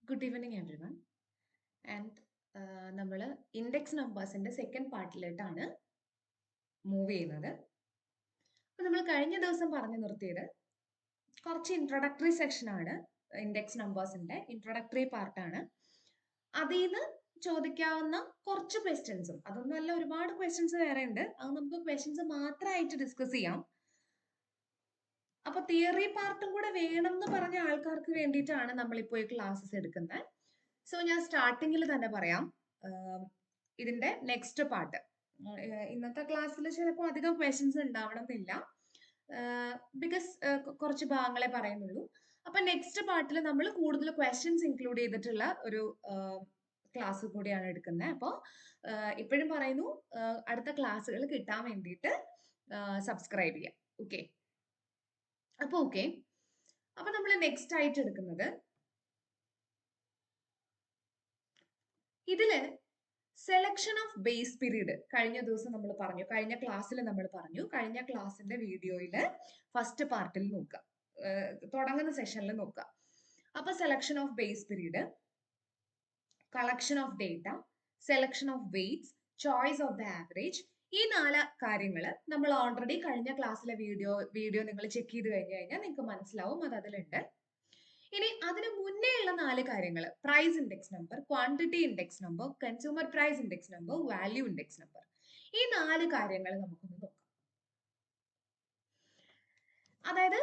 Good evening, everyone. And നമ്മൾ index നമ്പേഴ്സിന്റെ second പാർട്ടിലേട്ടാണ് move ചെയ്യുന്നത്. അപ്പൊ നമ്മൾ കഴിഞ്ഞ ദിവസം പറഞ്ഞു നിർത്തിയത് കുറച്ച് ഇൻട്രൊഡക്ടറി സെക്ഷനാണ്. ഇൻഡെക്സ് നമ്പേഴ്സിന്റെ ഇൻട്രൊഡക്ടറി പാർട്ടാണ്. അതിൽ നിന്ന് ചോദിക്കാവുന്ന കുറച്ച് ക്വസ്റ്റ്യൻസും, അതൊന്നുമല്ല, ഒരുപാട് ക്വസ്റ്റ്യൻസ് വേറെ ഉണ്ട്. അത് നമുക്ക് ക്വസ്റ്റ്യൻസ് മാത്രമായിട്ട് ഡിസ്കസ് ചെയ്യാം. അപ്പൊ തിയറി പാർട്ടും കൂടെ വേണം എന്ന് പറഞ്ഞ ആൾക്കാർക്ക് വേണ്ടിയിട്ടാണ് നമ്മളിപ്പോൾ ഈ ക്ലാസ്സസ് എടുക്കുന്നത്. സോ ഞാൻ സ്റ്റാർട്ടിങ്ങിൽ തന്നെ പറയാം, ഇതിന്റെ നെക്സ്റ്റ് പാർട്ട്. ഇന്നത്തെ ക്ലാസ്സിൽ ചിലപ്പോൾ അധികം ക്വസ്റ്റ്യൻസ് ഉണ്ടാവണമെന്നില്ല, ബിക്കോസ് കുറച്ച് ഭാഗങ്ങളെ പറയുന്നുള്ളൂ. അപ്പൊ നെക്സ്റ്റ് പാർട്ടിൽ നമ്മൾ കൂടുതൽ ക്വസ്റ്റ്യൻസ് ഇൻക്ലൂഡ് ചെയ്തിട്ടുള്ള ഒരു ക്ലാസ് കൂടിയാണ് എടുക്കുന്നത്. അപ്പോൾ ഇപ്പോഴും പറയുന്നു, അടുത്ത ക്ലാസ്സുകൾ കിട്ടാൻ വേണ്ടിയിട്ട് സബ്സ്ക്രൈബ് ചെയ്യാം. ഓക്കെ, അപ്പൊ നമ്മൾ നെക്സ്റ്റ് ആയിട്ട് എടുക്കുന്നത് ഇതില് സെലക്ഷൻ ഓഫ് ബേസ് പീരീഡ്. കഴിഞ്ഞ ദിവസം നമ്മൾ പറഞ്ഞു, കഴിഞ്ഞ ക്ലാസ്സിൽ നമ്മൾ പറഞ്ഞു, കഴിഞ്ഞ ക്ലാസ്സിന്റെ വീഡിയോയില് ഫസ്റ്റ് പാർട്ടിൽ നോക്കുക, തുടങ്ങുന്ന സെഷനിൽ നോക്കുക. അപ്പൊ selection of base period, collection of data, selection of weights, choice of the average, ഈ 4 കാര്യങ്ങൾ നമ്മൾ ഓൾറെഡി കഴിഞ്ഞ ക്ലാസ്സിലെ വീഡിയോ നിങ്ങൾ ചെക്ക് ചെയ്ത് കഴിഞ്ഞാൽ നിങ്ങൾക്ക് മനസ്സിലാവും, അത് അതിലുണ്ട്. ഇനി അതിന് മുന്നേ ഉള്ള 4 കാര്യങ്ങൾ: price index number, quantity index number, consumer price index number, value index number. ഈ 4 കാര്യങ്ങൾ നമുക്കൊന്ന് നോക്കാം. അതായത്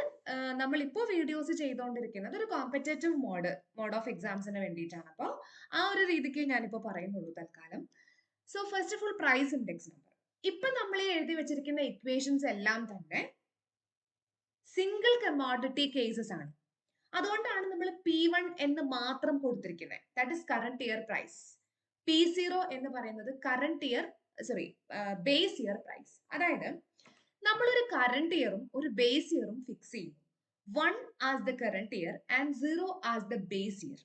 നമ്മളിപ്പോൾ വീഡിയോസ് ചെയ്തുകൊണ്ടിരിക്കുന്നത് ഒരു കോമ്പറ്റേറ്റീവ് മോഡ് ഓഫ് എക്സാംസിന് വേണ്ടിയിട്ടാണ്. അപ്പോൾ ആ ഒരു രീതിക്ക് ഞാനിപ്പോൾ പറയുന്നുള്ളൂ തൽക്കാലം. So first of all, price index number. ഇപ്പൊ നമ്മൾ ഈ എഴുതി വെച്ചിരിക്കുന്ന ഇക്വേഷൻസ് എല്ലാം തന്നെ സിംഗിൾ കമോഡിറ്റി കേസസ് ആണ്. അതുകൊണ്ടാണ് നമ്മൾ P1 എന്ന് മാത്രം കൊടുത്തിരിക്കുന്നത്. That is current year price. P0 എന്ന് പറയുന്നത് ബേസ് ഇയർ പ്രൈസ്. അതായത് നമ്മളൊരു കറന്റ് ഇയറും ഒരു ബേസ് ഇയറും ഫിക്സ് ചെയ്യുന്നു. 1 as the current year and 0 as the base year.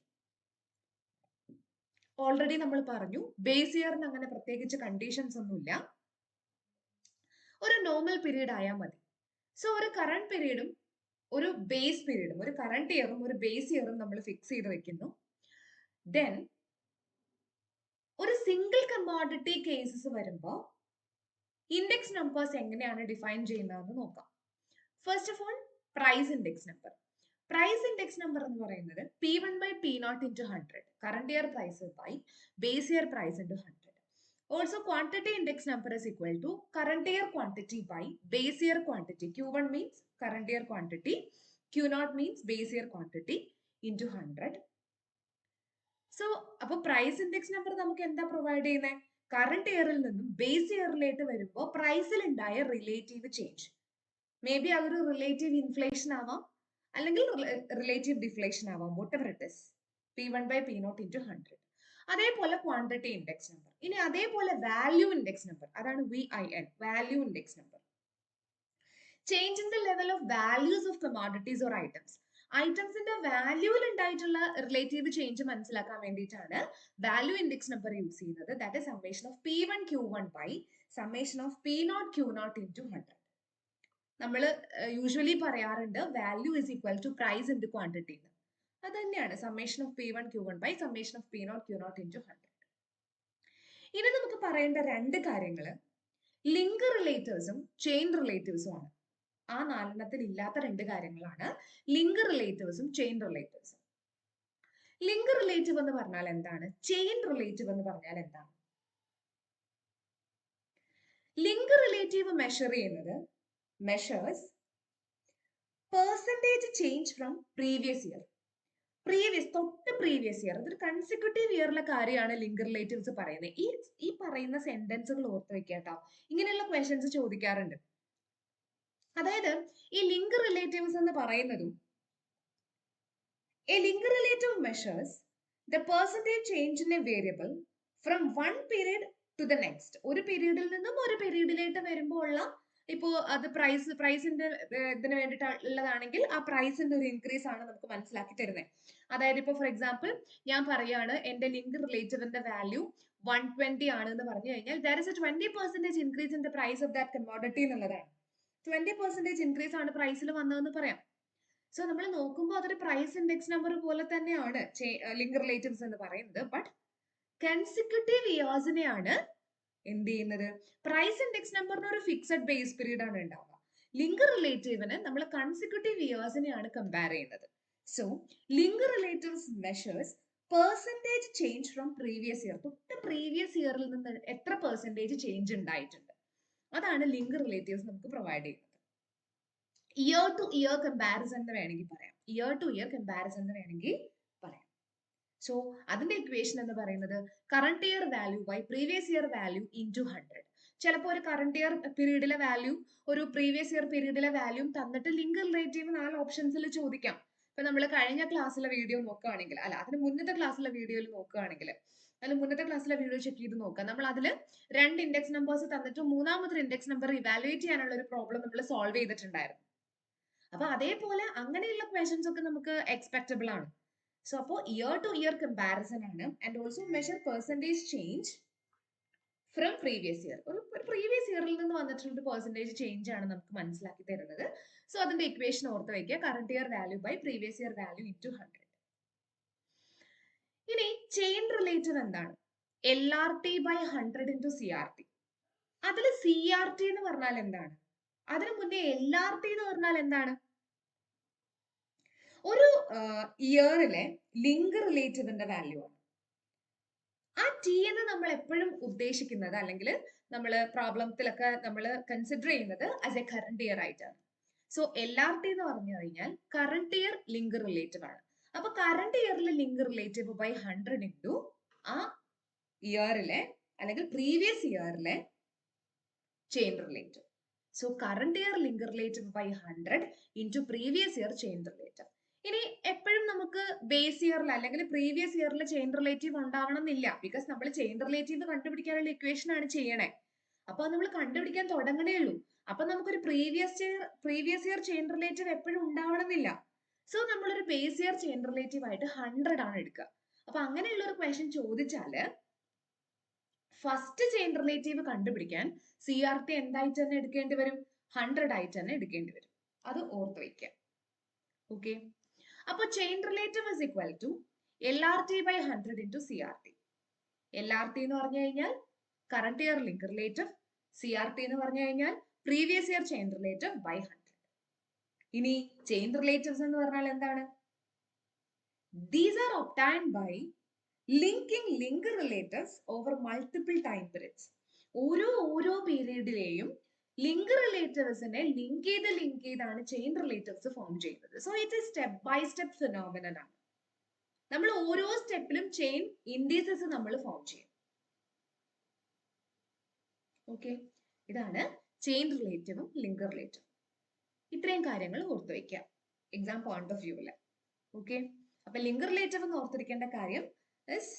Already നമ്മൾ പറഞ്ഞു, ബേസ് ഇയറിന് അങ്ങനെ പ്രത്യേകിച്ച് കണ്ടീഷൻസ് ഒന്നുമില്ല, ഒരു നോർമൽ പീരീഡ് ആയാൽ മതി. സോ ഒരു കറന്റ് പീരീഡും ഒരു ബേസ് പീരീഡും, ഒരു കറന്റ് ഇയറും ഒരു ബേസ് ഇയറും നമ്മൾ ഫിക്സ് ചെയ്ത് വെക്കുന്നു. ദെൻ ഒരു സിംഗിൾ കമോഡിറ്റി കേസസ് വരുമ്പോൾ ഇൻഡെക്സ് നമ്പേഴ്സ് എങ്ങനെയാണ് ഡിഫൈൻ ചെയ്യുന്നതെന്ന് നോക്കാം. First of all, price index number. Price index number എന്ന് പറയുന്നത് P1 by P0 into 100, current year price by base year price into 100. Also, quantity index number is equal to current year quantity by base year quantity. Q1 means current year quantity, Q0 means base year quantity into 100. So, അപ്പോൾ price index number നമുക്ക് എന്താ provide ചെയ്യുന്നത്? Current ഇയറിൽ നിന്നും base ഇയറിലേക്ക് വരുമ്പോൾ പ്രൈസിൽ ഉണ്ടായ relative change. May be അതൊരു റിലേറ്റീവ് ഇൻഫ്ലേഷൻ ആവാം, അല്ലെങ്കിൽ റിലേറ്റീവ് ഡിഫ്ലേഷൻ ആവാം, vote ever it is. P1 by P0 into 100. അതേപോലെ ക്വാണ്ടിറ്റി ഇൻഡെക്സ് നമ്പർ. ഇനി അതേപോലെ വാല്യൂ ഇൻഡെക്സ് നമ്പർ, അതാണ് VIN, value index number. Change in the level of values of commodities or items. ഐറ്റംസിന്റെ വാല്യൂവിൽ ഉണ്ടായിട്ടുള്ള റിലേറ്റീവ് ചേഞ്ച് മനസ്സിലാക്കാൻ വേണ്ടിയിട്ടാണ് വാല്യൂ ഇൻഡെക്സ് നമ്പർ യൂസ് ചെയ്യുന്നത്. That is summation of P1 Q1 by summation of P0 Q0 into 100. നമ്മൾ usually പറയാറുണ്ട് value is equal to price into quantity. അത് തന്നെയാണ് summation of P1 Q1 by summation of P0 Q0 into 100. ഇനി നമുക്ക് പറയേണ്ട 2 കാര്യങ്ങൾ link റിലേറ്റീവ്സും chain റിലേറ്റീവ്സും ആണ്. ആ 4 ഇല്ലാത്ത 2 കാര്യങ്ങളാണ് ലിങ്ക് റിലേറ്റീവ്സും ചെയിൻ റിലേറ്റീവ്സും. ലിങ്ക് റിലേറ്റീവ് എന്ന് പറഞ്ഞാൽ എന്താണ്? ചെയിൻ റിലേറ്റീവ് എന്ന് പറഞ്ഞാൽ എന്താണ്? ലിങ്ക് റിലേറ്റീവ് മെഷർ ചെയ്യുന്നത് measures percentage change from previous year. തൊട്ട് പ്രീവിയസ് ഇയർ, അതൊരു കൺസിക്യൂട്ടീവ് ഇയറിലെ കാര്യമാണ് ലിങ്ക് റിലേറ്റീവ്സ് പറയുന്നത്. ഈ പറയുന്ന സെന്റൻസുകൾ ഓർത്ത് വെക്കാട്ടോ, ഇങ്ങനെയുള്ള ക്വസ്റ്റ്യൻസ് ചോദിക്കാറുണ്ട്. അതായത് ഈ ലിങ്ക് റിലേറ്റീവ്സ് എന്ന് പറയുന്നതും, a link relative measures the percentage change in a variable from one period to the next. ഒരു പീരീഡിൽ നിന്നും ഒരു പീരീഡിലേക്ക് വരുമ്പോൾ ഉള്ള, ഇപ്പോ അത് പ്രൈസിന്റെ ഇതിന് വേണ്ടിയിട്ടുള്ളതാണെങ്കിൽ ആ പ്രൈസിന്റെ ഒരു ഇൻക്രീസ് ആണ് നമുക്ക് മനസ്സിലാക്കി തരുന്നത്. അതായത് ഇപ്പൊ ഫോർ എക്സാമ്പിൾ ഞാൻ പറയാണ് എന്റെ ലിങ്ക് റിലേറ്റീവിന്റെ വാല്യൂ 120 ആണെന്ന് പറഞ്ഞു കഴിഞ്ഞാൽ there is a 20% increase in the price of that commodity എന്നുള്ളതാണ്. 20% ഇൻക്രീസ് ആണ് പ്രൈസിൽ വന്നതെന്ന് പറയാം. സോ നമ്മൾ നോക്കുമ്പോൾ അതൊരു പ്രൈസ് ഇൻഡെക്സ് നമ്പർ പോലെ തന്നെയാണ് ലിങ്ക് റിലേറ്റീവ്സ് എന്ന് പറയുന്നത്. ബട്ട് കൺസിക്യൂട്ടീവ് ഇയേഴ്സിനെയാണ് എന്ത് ചെയ്യുന്നത്, പ്രൈസ് ഇൻഡെക്സ് നമ്പറിന് ഒരു ഫിക്സഡ് ബേസ് പീരീഡ് ആണ് ഉണ്ടാവുക. ലിങ്ക് റിലേറ്റീവിന് നമ്മൾ കൺസിക്യൂട്ടീവ് ഇയേഴ്സിനെയാണ് കമ്പയർ ചെയ്യുന്നത്. So link relatives measures percentage change from previous year. തൊട്ട് പ്രീവിയസ് ഇയറിൽ നിന്ന് എത്ര പെർസെൻറ്റേജ് ചേഞ്ച് ഉണ്ടായിട്ടുണ്ട്, അതാണ് ലിങ്ക് റിലേറ്റീവ്സ് നമുക്ക് പ്രൊവൈഡ് ചെയ്യുന്നത്. ഇയർ ടു ഇയർ കമ്പാരിസൺ എന്ന് വേണമെങ്കിൽ പറയാം. ഇയർ ടു ഇയർ കമ്പാരിസൺ എന്ന് വേണമെങ്കിൽ പറയാം. സോ അതിന്റെ ഇക്വേഷൻ എന്ന് പറയുന്നത് current year value by previous year value into 100. ചിലപ്പോൾ ഒരു കറണ്ട് ഇയർ പീരീഡിലെ വാല്യൂ ഒരു പ്രീവിയസ് ഇയർ പീരീഡിലെ വാല്യൂ തന്നിട്ട് ലിങ്ക് റിലേറ്റീവ് 4 ഓപ്ഷൻസിൽ ചോദിക്കാം. ഇപ്പൊ നമ്മൾ കഴിഞ്ഞ ക്ലാസ്സിലെ വീഡിയോ നോക്കുകയാണെങ്കിൽ, അല്ല അതിന് മുന്നത്തെ ക്ലാസ്സിലെ വീഡിയോയിൽ നോക്കുകയാണെങ്കിൽ, അതിൽ മുന്നത്തെ ക്ലാസ്സിലെ വീഡിയോ ചെക്ക് ചെയ്ത് നോക്കാം. നമ്മൾ അതിൽ 2 ഇൻഡെക്സ് നമ്പേഴ്സ് തന്നിട്ട് മൂന്നാമത്തെ ഇൻഡെക്സ് നമ്പർ ഇവാലുവേറ്റ് ചെയ്യാനുള്ള ഒരു പ്രോബ്ലം നമ്മൾ സോൾവ് ചെയ്തിട്ടുണ്ടായിരുന്നു. അപ്പൊ അതേപോലെ അങ്ങനെയുള്ള ക്വസ്റ്റൻസ് ഒക്കെ നമുക്ക് എക്സ്പെക്ടബിൾ ആണ്. സോ അപ്പോൾ ഇയർ ടു ഇയർ കമ്പാരിസൺ ആണ്. And also measure percentage change from previous year. ഒരു പ്രീവിയസ് ഇയറിൽ നിന്ന് വന്നിട്ടുള്ള പെർസെൻറ്റേജ് ചേഞ്ച് ആണ് നമുക്ക് മനസ്സിലാക്കി തരുന്നത്. സോ അതിന്റെ ഇക്വേഷൻ ഓർത്ത് വയ്ക്കുക, current year value by previous year value into 100. ഇനി ചെയിൻ റിലേറ്റീവ് എന്താണ്? LRT by 100 into CRT. അതിൽ CRT എന്ന് പറഞ്ഞാൽ എന്താണ്? അതിനു മുന്നേ LRT എന്ന് പറഞ്ഞാൽ എന്താണ്? ഒരു ഇയറിലെ ലിങ്ക് റിലേറ്റീവിന്റെ വാല്യൂ ആണ്. ആ ടി എന്ന് നമ്മൾ എപ്പോഴും ഉദ്ദേശിക്കുന്നത്, അല്ലെങ്കിൽ നമ്മൾ പ്രോബ്ലത്തിലൊക്കെ നമ്മൾ കൺസിഡർ ചെയ്യുന്നത് ആസ് എ കറണ്ട് ഇയർ ആയിട്ടാണ്. സോ LRT എന്ന് പറഞ്ഞു കഴിഞ്ഞാൽ കറണ്ട് ഇയർ ലിങ്ക് റിലേറ്റീവ് ആണ്. അപ്പൊ കറണ്ട് ഇയറിലെ ലിങ്ക് റിലേറ്റീവ് ബൈ 100 ഇൻറ്റു ആ ഇയറിലെ അല്ലെങ്കിൽ പ്രീവിയസ് ഇയറിലെ chain relative. So current year link relative by 100 into previous year chain relative. ഇനി എപ്പോഴും നമുക്ക് ബേസ് ഇയറിൽ അല്ലെങ്കിൽ പ്രീവിയസ് ഇയറിൽ ചെയിൻ റിലേറ്റീവ് ഉണ്ടാവണം എന്നില്ല. ബിക്കോസ് നമ്മൾ ചെയിൻ റിലേറ്റീവ് കണ്ടുപിടിക്കാനുള്ള ഇക്വേഷൻ ആണ് ചെയ്യണേ. അപ്പൊ നമ്മൾ കണ്ടുപിടിക്കാൻ തുടങ്ങണേ ഉള്ളൂ. അപ്പൊ നമുക്കൊരു പ്രീവിയസ് ഇയർ ചെയിൻ റിലേറ്റീവ് എപ്പോഴും ഉണ്ടാവണം എന്നില്ല. സോ നമ്മളൊരു ബേസ് ഇയർ ചെയിൻ റിലേറ്റീവ് ആയിട്ട് 100 ആണ് എടുക്കുക. അപ്പൊ അങ്ങനെയുള്ള ഒരു ക്വസ്റ്റൻ ചോദിച്ചാല് ഫസ്റ്റ് ചെയിൻ റിലേറ്റീവ് കണ്ടുപിടിക്കാൻ CRT എന്തായിട്ട് തന്നെ എടുക്കേണ്ടി വരും? 100 ആയിട്ട് തന്നെ എടുക്കേണ്ടി വരും. അത് ഓർത്ത് വയ്ക്കുക. ഓക്കെ, അപ്പൊ chain relative is equal to LRT by 100 into CRT. LRT എന്ന് പറഞ്ഞു കഴിഞ്ഞാൽ current year link relative, CRT എന്ന് പറഞ്ഞു കഴിഞ്ഞാൽ previous year chain relative by 100. ഇനി ചെയിൻ റിലേറ്റീവ്സ് എന്ന് പറഞ്ഞാൽ എന്താണ്? These are obtained by linking link relatives over multiple time periods. ഓരോ പീരീഡിലെയും ലിങ്ക് റിലേറ്റീവ്സിനെ ലിങ്ക് ചെയ്താണ് ചെയിൻ റിലേറ്റീവ്സ് ഫോം ചെയ്യുന്നത്. So it is step by step phenomenon ആണ്. നമ്മൾ ഓരോ സ്റ്റെപ്പിലും ചെയിൻ ഇൻഡിസസ് നമ്മൾ ഫോം ചെയ്യും. ഓക്കെ, ഇതാണ് ചെയിൻ റിലേറ്റീവും ലിങ്ക് റിലേറ്റീവും. ഇത്രയും കാര്യങ്ങൾ ഓർത്തു വയ്ക്കുക എക്സാം പോയിന്റ് ഓഫ് വ്യൂവില്. ഓക്കെ, അപ്പൊ ലിങ്ക് റിലേറ്റീവ് എന്ന് ഓർത്തിരിക്കേണ്ട കാര്യം is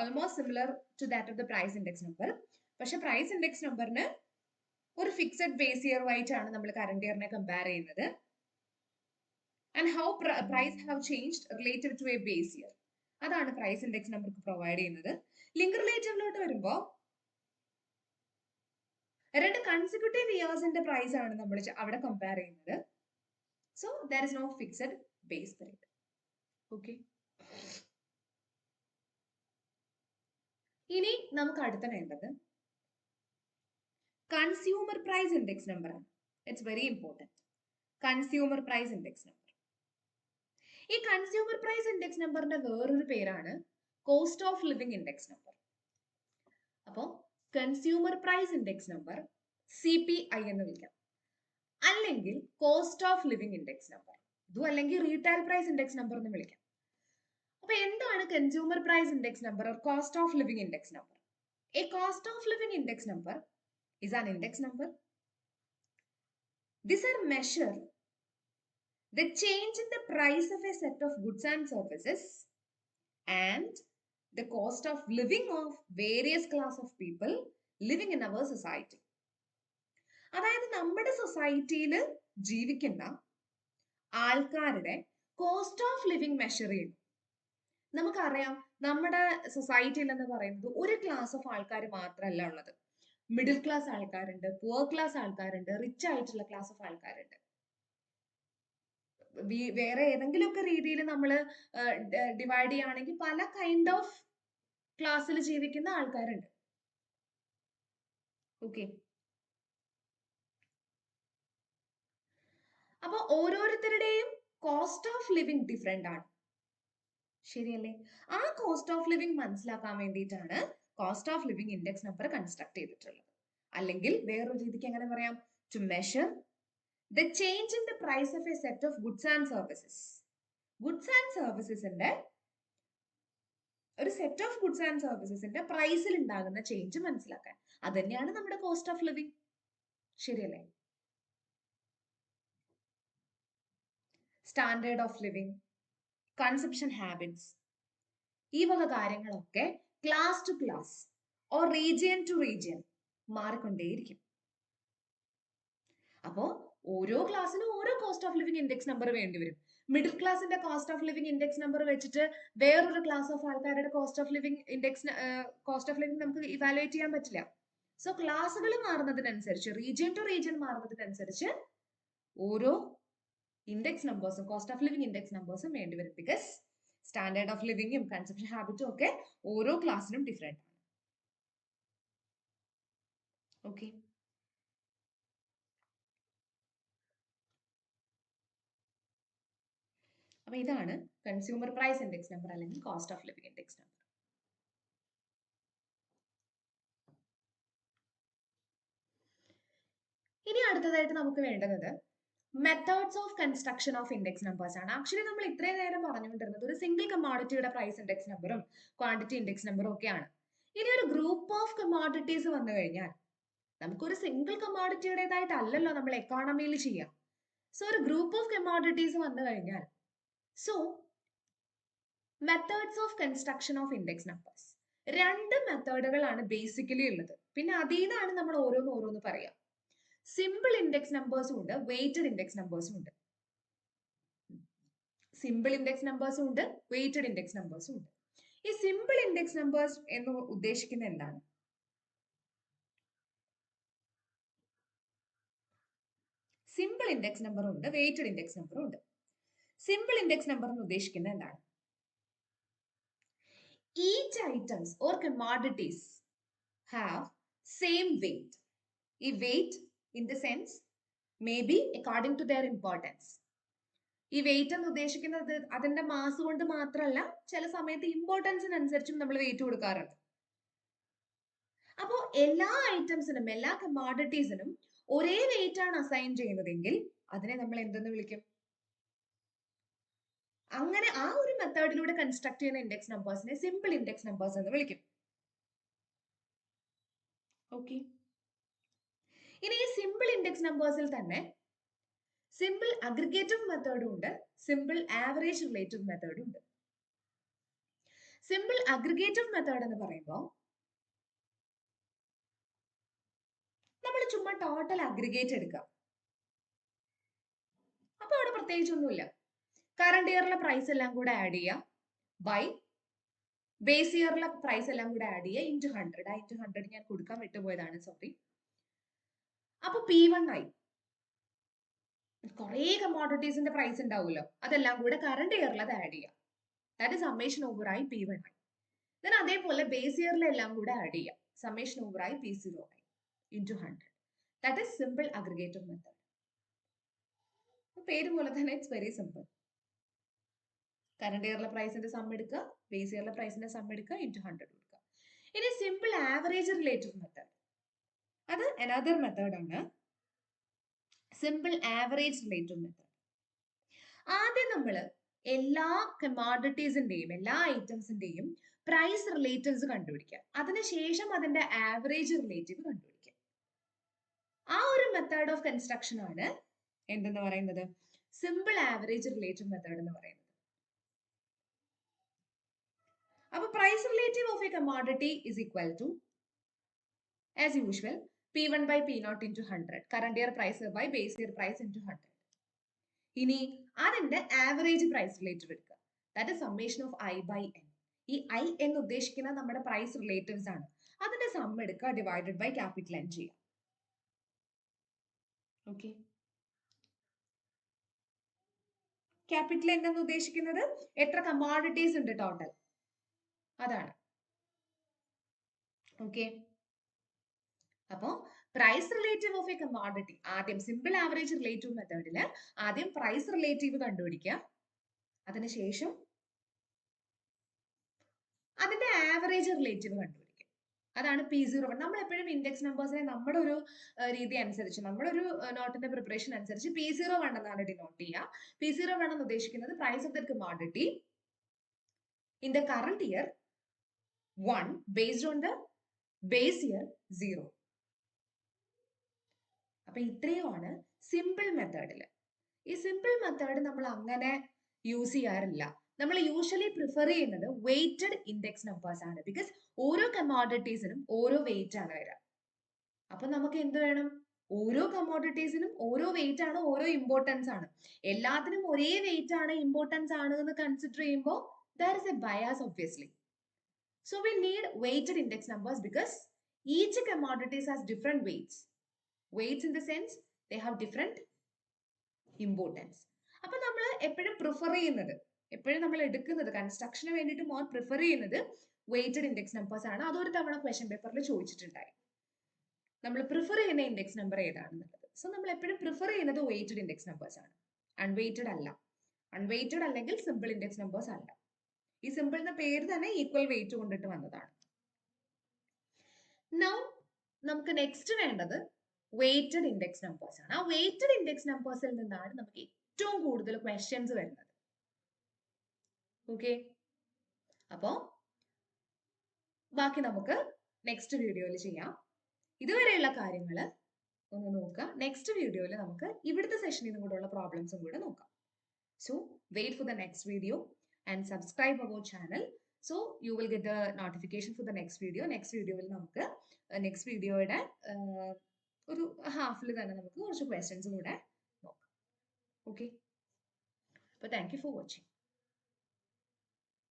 almost similar to that of the price index number. പക്ഷെ പ്രൈസ് ഇൻഡെക്സ് നമ്പറിന് ഒരു ഫിക്സഡ് ബേസ് ഇയർ ആയിട്ടാണ് നമ്മൾ കറണ്ട് ഇയറിനെ കമ്പയർ ചെയ്യുന്നത്. And how price have changed related to a base year, അതാണ് പ്രൈസ് ഇൻഡെക്സ് നമ്പർക്ക് പ്രൊവൈഡ് ചെയ്യുന്നത്. ലിങ്ക് റിലേറ്റീവിലോട്ട് വരുമ്പോൾ 2 കൺസിക്യൂട്ടീവ് ഇയേഴ്സിന്റെ പ്രൈസ് ആണ് നമ്മൾ അവിടെ കമ്പയർ ചെയ്യുന്നത്. So there is no fixed base period. Okay, ഇനി നമുക്ക് അടുത്ത വേണ്ടത് കൺസ്യൂമർ പ്രൈസ് ഇൻഡെക്സ് നമ്പർ ആണ്. It's very important. Consumer price index number. ഈ കൺസ്യൂമർ പ്രൈസ് ഇൻഡെക്സ് നമ്പറിന്റെ വേറൊരു പേരാണ് cost of living index number. അപ്പോൾ consumer price index number CPI എന്ന് വിളിക്കാം, അല്ലെങ്കിൽ cost of living index number, ഇതും അല്ലെങ്കിൽ റീറ്റെയിൽ പ്രൈസ് ഇൻഡെക്സ് നമ്പർ എന്ന് വിളിക്കാം. അപ്പൊ എന്താണ് consumer price index number or cost of living index number? A cost of living index number is an index number. These are measure the change in the price of a set of goods and services and the cost of living of various class of people living in our society. അതായത് നമ്മുടെ സൊസൈറ്റിയിൽ ജീവിക്കുന്ന ആൾക്കാരുടെ cost of living measure ചെയ്യുന്നു. നമുക്കറിയാം നമ്മുടെ സൊസൈറ്റിയിൽ എന്ന് പറയുന്നത് ഒരു ക്ലാസ് ഓഫ് ആൾക്കാർ മാത്രമല്ല ഉള്ളത്. മിഡിൽ ക്ലാസ് ആൾക്കാരുണ്ട്, പുവർ ക്ലാസ് ആൾക്കാരുണ്ട്, റിച്ച് ആയിട്ടുള്ള ക്ലാസ് ഓഫ് ആൾക്കാരുണ്ട്. വേറെ ഏതെങ്കിലുമൊക്കെ രീതിയിൽ നമ്മൾ ഡിവൈഡ് ചെയ്യുകയാണെങ്കിൽ പല കൈൻഡ് ഓഫ് ക്ലാസ്സിൽ ജീവിക്കുന്ന ആൾക്കാരുണ്ട്. ഓക്കെ, അപ്പൊ ഓരോരുത്തരുടെയും കോസ്റ്റ് ഓഫ് ലിവിങ് ഡിഫറെന്റ് ആണ്, ശരിയല്ലേ? ആ കോസ്റ്റ് ഓഫ് ലിവിങ് മനസ്സിലാക്കാൻ വേണ്ടിയിട്ടാണ് cost of living index number construct ചെയ്തിട്ടുള്ളത്. അല്ലെങ്കിൽ വേറൊരു രീതിക്ക് എങ്ങനെ പറയാം? To measure the change in the price of a set of goods and services. Goods and സർവീസസിന്റെ ഒരു സെറ്റ് ഓഫ് ഗുഡ്സ് ആൻഡ് സർവീസസിന്റെ പ്രൈസിൽ ഉണ്ടാകുന്ന ചേഞ്ച് മനസ്സിലാക്കാൻ, അത് തന്നെയാണ് നമ്മുടെ കോസ്റ്റ് ഓഫ് ലിവിങ്, ശരിയല്ലേ? Standard of living, consumption habits, ഈ വക കാര്യങ്ങളൊക്കെ class to class or region to region മാറിക്കൊണ്ടേയിരിക്കും. അപ്പോ ഓരോ ക്ലാസ്സിനും ഓരോ cost of living index number വേണ്ടി വരും. മിഡിൽ ക്ലാസിന്റെ cost of living index number വെച്ചിട്ട് വേറൊരു ക്ലാസ് ഓഫ് ആൾക്കാരുടെ കോസ്റ്റ് ഓഫ് ലിവിങ് നമുക്ക് ഇവാലുവേറ്റ് ചെയ്യാൻ പറ്റില്ല. സോ ക്ലാസ്സുകൾ മാറുന്നതിനനുസരിച്ച്, റീജിയൻ ടു റീജിയൻ മാറുന്നതിനനുസരിച്ച് ഓരോ ഇൻഡെക്സ് നമ്പേഴ്സും, കോസ്റ്റ് ഓഫ് ലിവിങ് ഇൻഡെക്സ് നമ്പേഴ്സും വേണ്ടി വരും. ബിക്കോസ് സ്റ്റാൻഡേർഡ് ഓഫ് ലിവിങ്ങും കൺസപ്ഷൻ ഹാബിറ്റും ഒക്കെ ഓരോ ക്ലാസ്സിനും ഡിഫറെന്റ് ആണ്. ഓക്കെ, അപ്പൊ ഇതാണ് കൺസ്യൂമർ പ്രൈസ് ഇൻഡെക്സ് നമ്പർ അല്ലെങ്കിൽ cost of living index number. ഇനി അടുത്തതായിട്ട് നമുക്ക് വേണ്ടത് methods of construction of index numbers ആണ്. ആക്ച്വലി നമ്മൾ ഇത്രയും നേരം പറഞ്ഞുകൊണ്ടിരുന്നത് ഒരു സിംഗിൾ കമ്മോഡിറ്റിയുടെ പ്രൈസ് ഇൻഡെക്സ് നമ്പറും ക്വാണ്ടിറ്റി ഇൻഡെക്സ് നമ്പറും ഒക്കെയാണ്. ഇനി ഒരു ഗ്രൂപ്പ് ഓഫ് കമ്മോഡിറ്റീസ് വന്നു കഴിഞ്ഞാൽ നമുക്കൊരു സിംഗിൾ കമ്മോഡിറ്റിയുടേതായിട്ടല്ലല്ലോ നമ്മൾ എക്കോണമിയിൽ ചെയ്യാം. സോ ഒരു ഗ്രൂപ്പ് ഓഫ് കമ്മോഡിറ്റീസ് വന്നു കഴിഞ്ഞാൽ, so methods of construction of index numbers, രണ്ട് മെത്തേഡുകളാണ് ബേസിക്കലി ഉള്ളത്. പിന്നെ അതിൽ നിന്നാണ് നമ്മൾ ഓരോന്ന് പറയാം. സിമ്പിൾ ഇൻഡെക്സ് നമ്പേഴ്സും ഉണ്ട്, വെയ്റ്റഡ് ഇൻഡെക്സ് നമ്പേഴ്സും ഉണ്ട്. സിമ്പിൾ ഇൻഡെക്സ് നമ്പേഴ്സും ഉണ്ട്, വെയ്റ്റഡ് ഇൻഡെക്സ് നമ്പേഴ്സും ഉണ്ട്. ഈ സിമ്പിൾ ഇൻഡെക്സ് നമ്പേഴ്സ് എന്ന് ഉദ്ദേശിക്കുന്നത് എന്താണ്? സിമ്പിൾ ഇൻഡെക്സ് നമ്പറും ഉണ്ട്, വെയ്റ്റഡ് ഇൻഡെക്സ് നമ്പറും ഉണ്ട്. സിമ്പിൾ ഇൻഡെക്സ് നമ്പർ എന്ന് ഉദ്ദേശിക്കുന്നത് എന്താണ്? Each items or commodities have same weight. ഈ weight in the sense may be according to their importance. ഈ വെയിറ്റ് എന്ന് ഉദ്ദേശിക്കുന്നത് അതിന്റെ മാസ് കൊണ്ട് മാത്രമല്ല, ചില സമയത്ത് ഇമ്പോർട്ടൻസിനനുസരിച്ചും നമ്മൾ വെയിറ്റ് കൊടുക്കാറുണ്ട്. അപ്പോൾ എല്ലാ ഐറ്റംസിനും, എല്ലാ കമ്മോഡിറ്റീസിനും ഒരേ വെയിറ്റ് ആണ് അസൈൻ ചെയ്യുന്നതെങ്കിൽ അതിനെ നമ്മൾ എന്തെന്ന് വിളിക്കും? അങ്ങനെ ആ ഒരു മെത്തേഡിലൂടെ കൺസ്ട്രക്ട് ചെയ്യുന്ന ഇൻഡെക്സ് നമ്പേഴ്സിനെ സിമ്പിൾ ഇൻഡെക്സ് നമ്പേഴ്സ് എന്ന് വിളിക്കും. ഓക്കെ, ഇനി ഈ സിമ്പിൾ ഇൻഡെക്സ് നമ്പേഴ്സിൽ തന്നെ സിമ്പിൾ അഗ്രിഗേറ്റീവ് മെത്തേഡും ഉണ്ട്, സിമ്പിൾ ആവറേജ് റിലേറ്റീവ് മെത്തേഡും ഉണ്ട്. സിമ്പിൾ അഗ്രിഗേറ്റീവ് മെത്തേഡ് എന്ന് പറയുമ്പോൾ നമ്മൾ ചുമ്മാ ടോട്ടൽ അഗ്രിഗേറ്റ് എടുക്കുക. അപ്പൊ അവിടെ പ്രത്യേകിച്ചൊന്നുമില്ല. കറണ്ട് ഇയറിലെ പ്രൈസ് എല്ലാം കൂടെ ആഡ് ചെയ്യുക ബൈ ബേസ് ഇയറിലെ പ്രൈസ് എല്ലാം കൂടെ ആഡ് ചെയ്യുക ഇൻറ്റു 100. ആ ഇൻറ്റു 100 ഞാൻ കൊടുക്കാൻ വിട്ടുപോയതാണ്, സോറി. അപ്പൊ P1 ആയി. കുറെ കമ്മോഡിറ്റീസിന്റെ പ്രൈസ് ഉണ്ടാവുമല്ലോ, അതെല്ലാം കൂടെ കറണ്ട് ഇയറിൽ അത് ആഡ് ചെയ്യാം. ദാറ്റ് ഇസ് സമ്മേഷൻ ഓവർ ആയി P1 ആയി. ദെൻ അതേപോലെ ബേസ് ഇയറിലെ എല്ലാം കൂടെ ആഡ് ചെയ്യാം, സമ്മേഷൻ ഓവർ ആയി P0 ആയി into 100. That is simple aggregative method. പേര് പോലെ തന്നെ ഇറ്റ്സ് വെരി സിമ്പിൾ. കറണ്ട് ഇയറിലെ പ്രൈസിന്റെ സം എടുക്കുക, ബേസ് ഇയറിലെ പ്രൈസിന്റെ സം എടുക്കുക, ഇൻറ്റു 100 കൊടുക്കുക. ഇനി സിമ്പിൾ ആവറേജ് റിലേറ്റീവ് മെത്തേഡ്, അത് അനദർ മെത്തേഡ് ആണ്. Simple average relative method. ആദ്യം നമ്മൾ എല്ലാ കമ്മോഡിറ്റീസിന്റെയും, എല്ലാ ഐറ്റംസിന്റെയും പ്രൈസ് റിലേറ്റീവ്സ് കണ്ടുപിടിക്കുക. അതിനുശേഷം അതിന്റെ ആവറേജ് റിലേറ്റീവ് കണ്ടുപിടിക്കുക. ആ ഒരു മെത്തേഡ് ഓഫ് കൺസ്ട്രക്ഷൻ ആണ് എന്തെന്ന് പറയുന്നത്? സിമ്പിൾ ആവറേജ് റിലേറ്റീവ് മെത്തേഡ് എന്ന് പറയുന്നത്. അപ്പൊ price relative of a commodity is equal to, as usual, P1 by P0 into 100. Current year price by base year price into 100. ഇനി അതിന്റെ ആവറേജ് പ്രൈസ് റിലേറ്റീവ് എടുക്കുക. That is summation of I by N. ഈ I എന്ന് ഉദ്ദേശിക്കുന്ന നമ്മുടെ price relatives ആണ്. അതിന്റെ some എടുക്കുക, ഡിവൈഡഡ് ബൈ ക്യാപിറ്റൽ N ചെയ്യുക. ഓക്കെ, ക്യാപിറ്റൽ N എന്ന് ഉദ്ദേശിക്കുന്നത് എത്ര കമ്മോഡിറ്റീസ് ഉണ്ട് ടോട്ടൽ, അതാണ്. ഓക്കെ, അപ്പോ price relative of a commodity, ആദ്യം സിമ്പിൾ ആവറേജ് റിലേറ്റീവ് മെത്തേഡില് ആദ്യം പ്രൈസ് റിലേറ്റീവ് കണ്ടുപിടിക്കുക, അതിനുശേഷം അതിന്റെ ആവറേജ് റിലേറ്റീവ് കണ്ടുപിടിക്കുക. അതാണ് P01. നമ്മൾ എപ്പോഴും ഇൻഡെക്സ് നമ്പേഴ്സിനെ നമ്മുടെ ഒരു രീതി അനുസരിച്ച്, നമ്മുടെ ഒരു നോട്ടിന്റെ പ്രിപ്പറേഷൻ അനുസരിച്ച് P01 എന്നാണ് ഡിനോട്ട് ചെയ്യുക. P01 എന്ന് ഉദ്ദേശിക്കുന്നത് price of the commodity in the current year 1 based on the base year 0. അപ്പൊ ഇത്രയുമാണ് സിമ്പിൾ മെത്തേഡില്. ഈ സിമ്പിൾ മെത്തേഡ് നമ്മൾ അങ്ങനെ യൂസ് ചെയ്യാറില്ല. നമ്മൾ യൂഷ്വലി പ്രിഫർ ചെയ്യുന്നത് വെയ്റ്റഡ് ഇൻഡെക്സ് നമ്പേഴ്സ് ആണ്. ബിക്കോസ് ഓരോ കമ്മോഡിറ്റീസിനും ഓരോ വെയിറ്റ് ആണ് വരിക. അപ്പൊ നമുക്ക് എന്ത് വേണം, ഓരോ കമ്മോഡിറ്റീസിനും ഓരോ വെയിറ്റ് ആണ്, ഓരോ ഇമ്പോർട്ടൻസ് ആണ്. എല്ലാത്തിനും ഒരേ വെയിറ്റ് ആണ്, ഇമ്പോർട്ടൻസ് ആണ് എന്ന് കൺസിഡർ ചെയ്യുമ്പോൾ there is a bias obviously. So we need weighted index numbers because each commodities has different weights. Weights in the sense they have different importance. അപ്പൊ നമ്മൾ എപ്പോഴും പ്രിഫർ ചെയ്യുന്നത്, എപ്പോഴും നമ്മൾ എടുക്കുന്നത്, കൺസ്ട്രക്ഷന് വേണ്ടിയിട്ട് മോർ പ്രിഫർ ചെയ്യുന്നത് വെയ്റ്റഡ് ഇൻഡെക്സ് നമ്പേഴ്സ് ആണ്. അതൊരു തവണ ക്വസ്റ്റ്യൻ പേപ്പറിൽ ചോദിച്ചിട്ടുണ്ടായി, നമ്മൾ പ്രിഫർ ചെയ്യുന്ന ഇൻഡെക്സ് നമ്പർ ഏതാണെന്നുള്ളത്. സോ നമ്മൾ എപ്പോഴും പ്രിഫർ ചെയ്യുന്നത് വെയ്റ്റഡ് ഇൻഡെക്സ് നമ്പേഴ്സ് ആണ്, അൺവെയ്റ്റഡ് അല്ല. അൺവെയ്റ്റഡ് അല്ലെങ്കിൽ സിമ്പിൾ ഇൻഡെക്സ് നമ്പേഴ്സ് അല്ല. ഈ സിമ്പിൾ എന്ന പേര് തന്നെ ഈക്വൽ വെയിറ്റ് കൊണ്ടിട്ട് വന്നതാണ്. നൗ നമുക്ക് നെക്സ്റ്റ് വേണ്ടത് വെയ്റ്റഡ് ഇൻഡെക്സ് നമ്പേഴ്സ് ആണ്. ആ വെയ്റ്റഡ് ഇൻഡെക്സ് നമ്പേഴ്സിൽ നിന്നാണ് നമുക്ക് ഏറ്റവും കൂടുതൽ ക്വസ്റ്റ്യൻസ് വരുന്നത്. ഓക്കെ, അപ്പോ ബാക്കി നമുക്ക് നെക്സ്റ്റ് വീഡിയോയിൽ ചെയ്യാം. ഇതുവരെയുള്ള കാര്യങ്ങൾ ഒന്ന് നോക്കുക. നെക്സ്റ്റ് വീഡിയോയിൽ നമുക്ക് ഇവിടുത്തെ സെഷനിൽ നിന്നും കൂടെയുള്ള പ്രോബ്ലംസും കൂടെ നോക്കാം. So wait for the next video and subscribe our channel. So you will get the notification for the next video. Next വീഡിയോയിൽ നമുക്ക് നെക്സ്റ്റ് വീഡിയോയുടെ ഒരു ഹാഫിൽ തന്നെ നമുക്ക് കുറച്ച് ക്വസ്റ്റ്യൻസും കൂടെ നോക്കാം. ഓക്കെ, അപ്പോൾ താങ്ക് യു ഫോർ വാച്ചിങ്.